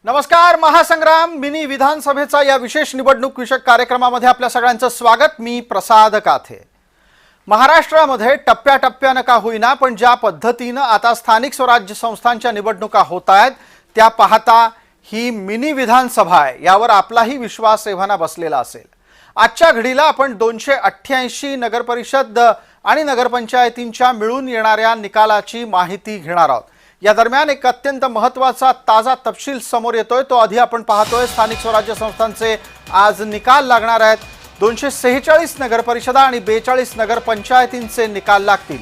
नमस्कार. महासंग्राम मिनी विधानसभेचा या विशेष निवडणूक विषयक कार्यक्रमामध्ये आपल्या सगळ्यांचं स्वागत. मी प्रसाद काथे. महाराष्ट्रामध्ये टप्प्याटप्प्यानं का होईना पण ज्या पद्धतीनं आता स्थानिक स्वराज्य संस्थांच्या निवडणुका होत आहेत त्या पाहता ही मिनी विधानसभा आहे यावर आपलाही विश्वास एव्हाना बसलेला असेल. आजच्या घडीला आपण 288 नगरपरिषद आणि नगरपंचायतींच्या मिळून येणाऱ्या निकालाची माहिती घेणार आहोत. या दरम्यान एक अत्यंत महत्त्वाचा ताजा तपशील समोर येतोय. तो आधी आपण पाहतोय. स्थानिक स्वराज्य संस्थांचे आज निकाल लागणार आहेत. 246 नगरपरिषदा आणि 42 नगरपंचायतींचे निकाल लागतील.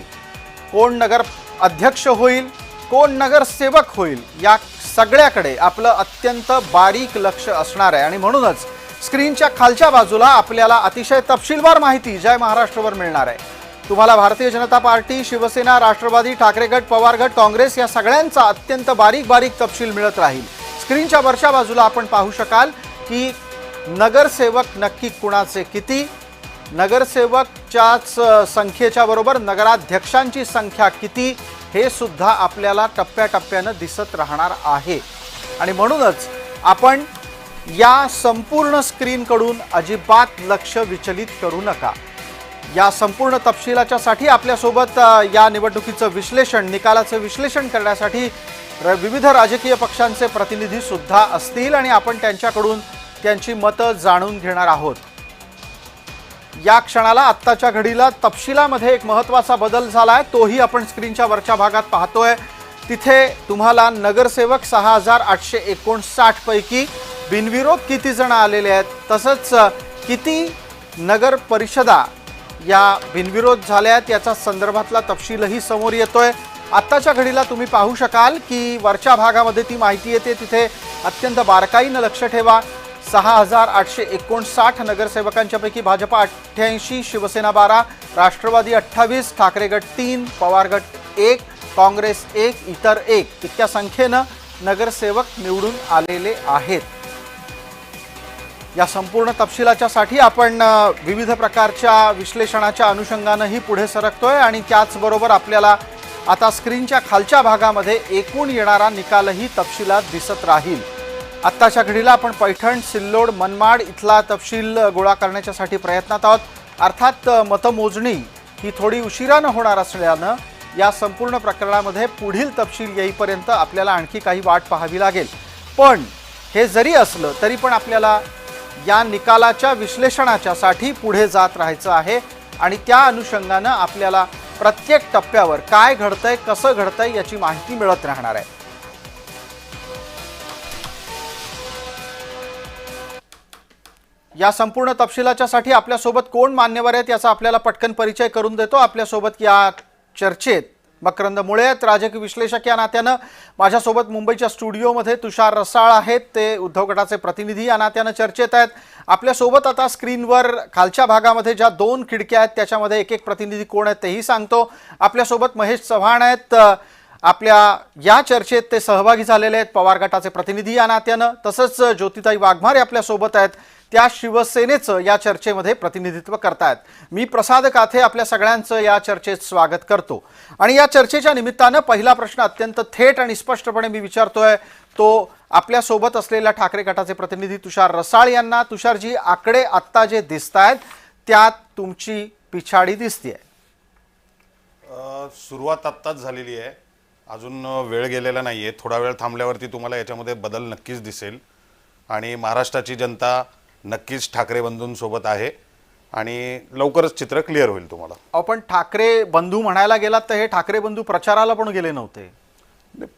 कोण नगर अध्यक्ष होईल, कोण नगरसेवक होईल या सगळ्याकडे आपलं अत्यंत बारीक लक्ष असणार आहे आणि म्हणूनच स्क्रीनच्या खालच्या बाजूला आपल्याला अतिशय तपशीलवार माहिती जय महाराष्ट्रवर मिळणार आहे. तुम्हाला भारतीय जनता पार्टी, शिवसेना, राष्ट्रवादी, ठाकरे गट, पवार गट, काँग्रेस या सगळ्यांचा अत्यंत बारीक बारीक तपशील मिळत राहील. स्क्रीनच्या वरच्या बाजूला आपण पाहू शकाल की नगरसेवक नक्की कुणाचे किती, नगरसेवकच्याच संख्येच्या बरोबर नगराध्यक्षांची संख्या किती हे सुद्धा आपल्याला टप्प्याटप्प्यानं दिसत राहणार आहे. आणि म्हणूनच आपण या संपूर्ण स्क्रीनकडून अजिबात लक्ष विचलित करू नका. या संपूर्ण तपशिलाच्यासाठी आपल्यासोबत या निवडणुकीचं विश्लेषण, निकालाचं विश्लेषण करण्यासाठी विविध राजकीय पक्षांचे प्रतिनिधी सुद्धा असतील आणि आपण त्यांच्याकडून त्यांची मतं जाणून घेणार आहोत. या क्षणाला आत्ताच्या घडीला तपशिलामध्ये एक महत्त्वाचा बदल झाला आहे. तोही आपण स्क्रीनच्या वरच्या भागात पाहतोय. तिथे तुम्हाला नगरसेवक 6859 पैकी बिनविरोध किती जण आलेले आहेत, तसंच किती नगर परिषदा या बिनविरोध झाल्या आहेत याचा संदर्भातला तपशीलही समोर येतोय. आत्ताच्या घडीला तुम्ही पाहू शकाल की वरच्या भागामध्ये ती माहिती येते. तिथे अत्यंत बारकाईनं लक्ष ठेवा. 6859 नगरसेवकांच्या पैकी भाजपा 88, शिवसेना 12, राष्ट्रवादी 28, ठाकरे गट 3, पवार गट 1, काँग्रेस 1, इतर 1 इतक्या संख्येनं नगरसेवक निवडून आलेले आहेत. या संपूर्ण तपशिलाच्यासाठी आपण विविध प्रकारच्या विश्लेषणाच्या अनुषंगानंही पुढे सरकतोय आणि त्याचबरोबर आपल्याला आता स्क्रीनच्या खालच्या भागामध्ये एकूण येणारा निकालही तपशिलात दिसत राहील. आत्ताच्या घडीला आपण पैठण, सिल्लोड, मनमाड इथला तपशील गोळा करण्याच्यासाठी प्रयत्नात आहोत. अर्थात मतमोजणी ही थोडी उशिरानं होणार असल्यानं या संपूर्ण प्रकरणामध्ये पुढील तपशील येईपर्यंत आपल्याला आणखी काही वाट पाहावी लागेल. पण हे जरी असलं तरी पण आपल्याला या निकालाच्या विश्लेषणाच्यासाठी पुढे जात राहायचं आहे आणि त्या अनुषंगानं आपल्याला प्रत्येक टप्प्यावर काय घडतंय, कसं घडतंय याची माहिती मिळत राहणार आहे. या संपूर्ण तपशिलाच्यासाठी आपल्यासोबत कोण मान्यवर आहेत याचा आपल्याला पटकन परिचय करून देतो. आपल्यासोबत या चर्चेत मकरंद मुळे आहेत, राजकीय विश्लेषक या नात्यानं. माझ्यासोबत मुंबईच्या स्टुडिओमध्ये तुषार रसाळ आहेत, ते उद्धव गटाचे प्रतिनिधी या नात्यानं चर्चेत आहेत. आपल्यासोबत आता स्क्रीनवर खालच्या भागामध्ये ज्या 2 खिडक्या आहेत त्याच्यामध्ये एक एक प्रतिनिधी कोण आहेत तेही सांगतो. आपल्यासोबत महेश चव्हाण आहेत, आपल्या या चर्चेत ते सहभागी झालेले आहेत, पवार गटाचे प्रतिनिधी या नात्यानं. तसंच ज्योतिताई वाघमारे आपल्यासोबत आहेत, त्या शिवसेनेचं या चर्चेमध्ये प्रतिनिधित्व करतायत. मी प्रसाद काथे आपल्या सगळ्यांचं या चर्चेत स्वागत करतो. आणि या चर्चेच्या निमित्तानं पहिला प्रश्न अत्यंत थेट आणि स्पष्टपणे मी विचारतोय तो आपल्यासोबत असलेल्या ठाकरे गटाचे प्रतिनिधी तुषार रसाळ यांना. तुषारजी, आकडे आत्ता जे दिसत आहेत त्यात तुमची पिछाडी दिसतेय. सुरुवात आत्ताच झालेली आहे, अजून वेळ गेलेला नाहीये. थोडा वेळ थांबल्यावरती तुम्हाला याच्यामध्ये बदल नक्कीच दिसेल आणि महाराष्ट्राची जनता नक्कीच ठाकरे बंधूंसोबत आहे आणि लवकरच चित्र क्लिअर होईल तुम्हाला. आपण ठाकरे बंधू म्हणायला गेलात तर हे ठाकरे बंधू प्रचाराला पण गेले नव्हते.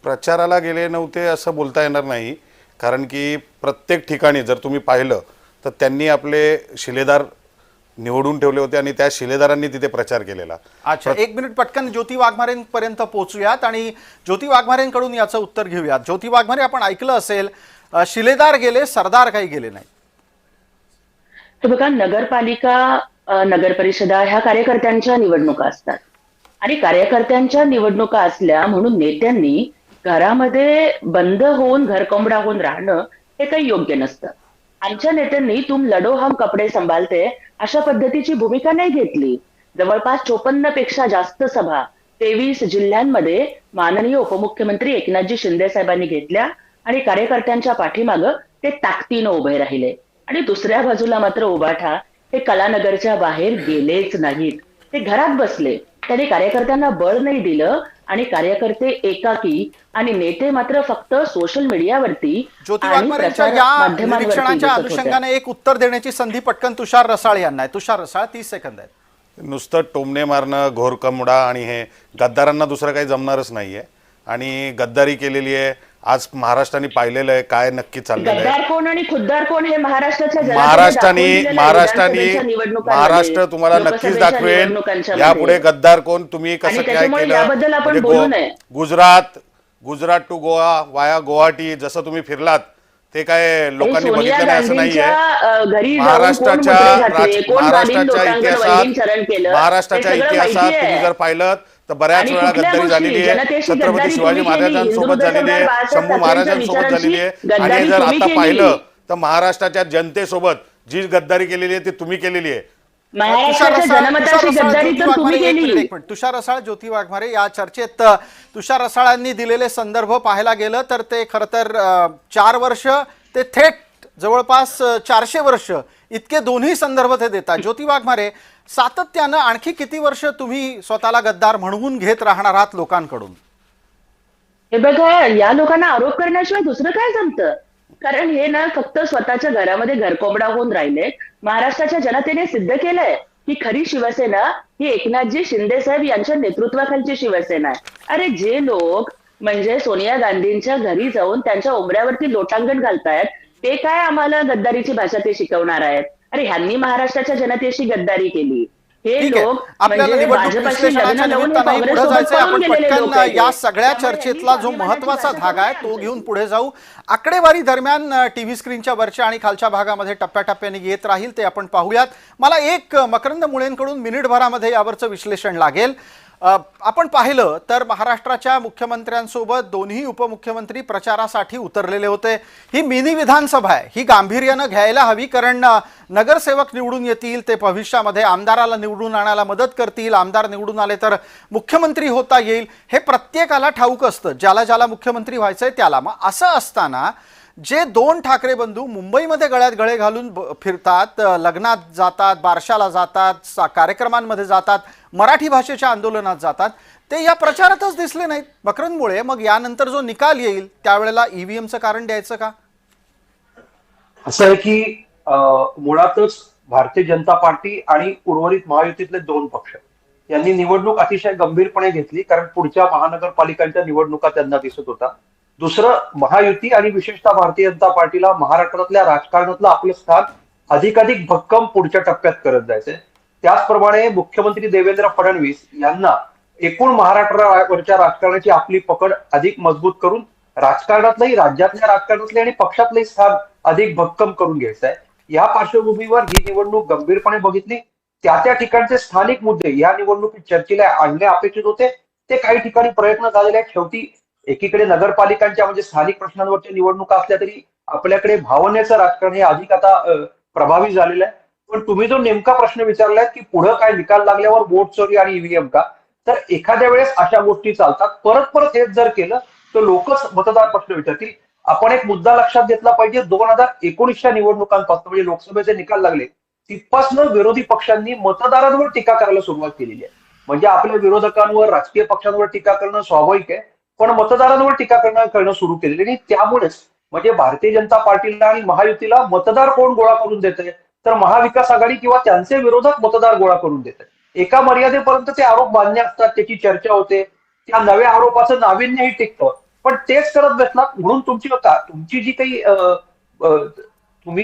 प्रचाराला गेले नव्हते असं बोलता येणार नाही, कारण की प्रत्येक ठिकाणी जर तुम्ही पाहिलं तर त्यांनी आपले शिलेदार निवडून ठेवले होते आणि त्या शिलेदारांनी तिथे प्रचार केलेला. अच्छा, एक मिनिट पटकन ज्योती वाघमारेंपर्यंत पोहोचूयात आणि ज्योती वाघमारेंकडून याचं उत्तर घेऊयात. ज्योती वाघमारे, आपण ऐकलं असेल शिलेदार गेले, सरदार काही गेले नाही. हे बघा, नगरपालिका, नगरपरिषदा ह्या कार्यकर्त्यांच्या निवडणुका असतात आणि कार्यकर्त्यांच्या निवडणुका असल्या म्हणून नेत्यांनी घरामध्ये बंद होऊन घरकोंबडा होऊन राहणं हे काही योग्य नसतं. आमच्या नेत्यांनी तुम लढो हम कपडे संभालते अशा पद्धतीची भूमिका नाही घेतली. जवळपास 54 पेक्षा जास्त सभा 23 जिल्ह्यांमध्ये माननीय उपमुख्यमंत्री एकनाथजी शिंदे साहेबांनी घेतल्या आणि कार्यकर्त्यांच्या पाठीमागं ते ताकदीनं उभे राहिले. आणि दुसऱ्या बाजूला मात्र उभाठा हे कलानगरच्या बाहेर गेलेच नाहीत. ते घरात बसले. त्यांनी कार्यकर्त्यांना बळ नाही दिलं आणि कार्यकर्ते एकाकी आणि नेते मात्र फक्त सोशल मीडियावरती ज्योती आणि वाघमारेंच्या प्रसार या माध्यमांवरती निरीक्षणाच्या दिसत होत्या. अनुषंगाने एक उत्तर देण्याची संधी पटकन तुषार रसाळ यांना आहे. तुषार रसाळ 30 सेकंद आहेत. नुसतं टोमणे मारणं, घोरकमुडा आणि हे गद्दारांना दुसरं काही जमणारच नाहीये. आणि गद्दारी केलेली आहे. आज महाराष्ट्राने पाहिलेलं आहे काय नक्की चाललेलं आहे. गद्दार कोण आणि खुद्दार कोण हे महाराष्ट्राच्या जनतेने महाराष्ट्राने दाखवून दिलेलं आहे. महाराष्ट्राने विधानसभेच्या निवडणुकांमध्ये, महाराष्ट्र तुम्हाला नक्कीच लोकसभेच्या दाखवेल निवडणुकांच्या यापुढे मध्ये. गद्दार कोण, तुम्ही कसं आणि काय त्याच्यामुळे केलं. याबद्दल आपण म्हणजे बोलू नये. गुजरात टू गोवा वाया गुवाहाटी जसं तुम्ही फिरलात ते काय लोकांनी सोनिया बघितलं नाही असं नाहीये. गांधींच्या घरी जाऊन कोण महाराष्ट्राच्या मुद्रे घातले, कोण गांधीन लोकांकडे वैदिकरण केलं, महाराष्ट्राच्या हे सगळं इतिहासात माहिती तुम्ही आहे. जर पाहिलं तर बऱ्याच आणि वेळा कुठल्या गद्दारी गोष्टी, झालेली आहे. जनतेशी छत्रपती गद्दारी शिवाजी तुम्ही केली, महाराजांसोबत हिंदू झालेली आहे, बाळासाहेब शंभू ठाकरेंच्या महाराजांसोबत झालेली आहे. विचारांशी आणि जर गद्दारी आता तुम्ही पाहिलं केली. तर महाराष्ट्राच्या जनतेसोबत जी गद्दारी केलेली आहे ती तुम्ही केलेली आहे. महाराष्ट्राच्या जनमताची गद्दारी तर तुम्ही केली. तुषार रसाळ, ज्योती वाघमारे या चर्चेत तुषार रसाळांनी दिलेले संदर्भ पाहायला गेलं तर ते खरं तर 4 वर्ष ते थेट जवळपास 400 वर्ष इतके दोन्ही संदर्भ ते देतात. ज्योती वाघमारे, सातत्यानं आणखी किती वर्ष तुम्ही स्वतःला गद्दार म्हणवून घेत राहणार आहात लोकांकडून? हे बघा, या लोकांना आरोप करण्याशिवाय दुसरं काय जमतं? कारण हे ना फक्त स्वतःच्या घरामध्ये घरकोंबडा होऊन राहिले. महाराष्ट्राच्या जनतेने सिद्ध केलंय की खरी शिवसेना ही एकनाथजी शिंदे साहेब यांच्या नेतृत्वाखालची शिवसेना आहे. अरे जे लोक म्हणजे सोनिया गांधींच्या घरी जाऊन त्यांच्या उमऱ्यावरती लोटांगण घालतायत, ते काय आम्हाला गद्दारीची भाषा ते शिकवणार आहेत? अरे ह्यांनी महाराष्ट्राच्या जनतेशी गद्दारी केली. हे ठीक आहे, लोक आपल्याला म्हणजे निवडणूक भाजपशी विश्लेषणाच्या लग्न लावून निमित्ताने पुढे काँग्रेससोबत जायचंय. पळून आपण गेलेले लोक पटकन आहेत. या सगळ्या त्यामुळे चर्चेतला जो यांनी महत्वाचा भाषा धागा आहे तो घेऊन पुढे जाऊ. आकडेवारी दरम्यान टीव्ही स्क्रीनच्या वरच्या आणि खालच्या भागामध्ये टप्प्याटप्प्याने येत राहील, ते आपण पाहूयात. मला एक मकरंद मुळेंकडून मिनिटभरामध्ये यावरचं विश्लेषण लागेल. आपण पाहिलं तर महाराष्ट्राच्या मुख्यमंत्र्यांसोबत दोन्ही उपमुख्यमंत्री प्रचारासाठी उतरलेले होते. ही मिनी विधानसभा आहे, ही गांभीर्यानं घ्यायला हवी. कारण नगरसेवक निवडून येतील, ते भविष्यामध्ये आमदाराला निवडून आणायला मदत करतील. आमदार निवडून आले तर मुख्यमंत्री होता येईल, हे प्रत्येकाला ठाऊक असतं, ज्याला ज्याला मुख्यमंत्री व्हायचंय त्याला. मग असं असताना जे 2 ठाकरे बंधू मुंबईमध्ये गळ्यात गळे घालून फिरतात, लग्नात जातात, बारशाला जातात, कार्यक्रमांमध्ये जातात, मराठी भाषेच्या आंदोलनात जातात, ते या प्रचारातच दिसले नाहीत. मकरंद मुळे, मग यानंतर जो निकाल येईल त्यावेळेला ईव्हीएमचं कारण द्यायचं का? असं आहे की मुळातच भारतीय जनता पार्टी आणि उर्वरित महायुतीतले 2 पक्ष यांनी निवडणूक अतिशय गंभीरपणे घेतली. कारण पुढच्या महानगरपालिकांच्या निवडणुका त्यांना दिसत होता. दुसरं, महायुती आणि विशेषतः भारतीय जनता पार्टीला महाराष्ट्रातल्या राजकारणातलं आपलं स्थान अधिकाधिक भक्कम पुढच्या टप्प्यात करत जायचंय. त्याचप्रमाणे मुख्यमंत्री देवेंद्र फडणवीस यांना एकूण महाराष्ट्रावरच्या राजकारणाची आपली पकड अधिक मजबूत करून राजकारणातलंही, राज्यातल्या राजकारणातले आणि पक्षातलंही स्थान अधिक भक्कम करून घ्यायचं आहे. या पार्श्वभूमीवर ही निवडणूक गंभीरपणे बघितली. त्या ठिकाणचे स्थानिक मुद्दे या निवडणुकीत चर्चेला आणणे अपेक्षित होते. ते काही ठिकाणी प्रयत्न झालेले आहेत. शेवटी एकीकडे नगरपालिकांच्या म्हणजे स्थानिक प्रश्नांवरच्या निवडणुका असल्या तरी आपल्याकडे भावनेचं राजकारण हे अधिक आता प्रभावी झालेलं आहे. पण तुम्ही जो नेमका प्रश्न विचारलाय की पुढे काय निकाल लागल्यावर वोट चोरी आणि ईव्हीएम का, तर एखाद्या वेळेस अशा गोष्टी चालतात. परत परत हेच जर केलं तर लोकच मतदार प्रश्न विचारतील. आपण एक मुद्दा लक्षात घेतला पाहिजे. 2019च्या निवडणुकांपासून म्हणजे लोकसभेचे निकाल लागले तिथपासून विरोधी पक्षांनी मतदारांवर टीका करायला सुरुवात केलेली आहे. म्हणजे आपल्या विरोधकांवर, राजकीय पक्षांवर टीका करणं स्वाभाविक आहे, पण मतदारांवर टीका करणं सुरू केलेली. आणि त्यामुळेच म्हणजे भारतीय जनता पार्टीला आणि महायुतीला मतदार कोण गोळा करून देते, तर महाविकास आघाडी किंवा त्यांचे विरोधक मतदार गोळा करून देतात. एका मर्यादेपर्यंत ते आरोप मान्य असतात, त्याची चर्चा होते, त्या नव्या आरोपाचं नाविन्यही टिकतं. पण तेच करत बसलात म्हणून तुमची जी काही तुम्ही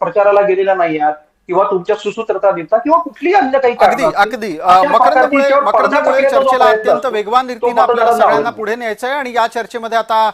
प्रचाराला गेलेला नाही आहात किंवा तुमच्या सुसूत्रता देता किंवा कुठलीही अन्य काही अगदी मकरंद मुळे चर्चेला अत्यंत वेगवान रीतीने आपल्याला सगळ्यांना पुढे न्यायचं आहे. आणि या चर्चेमध्ये आता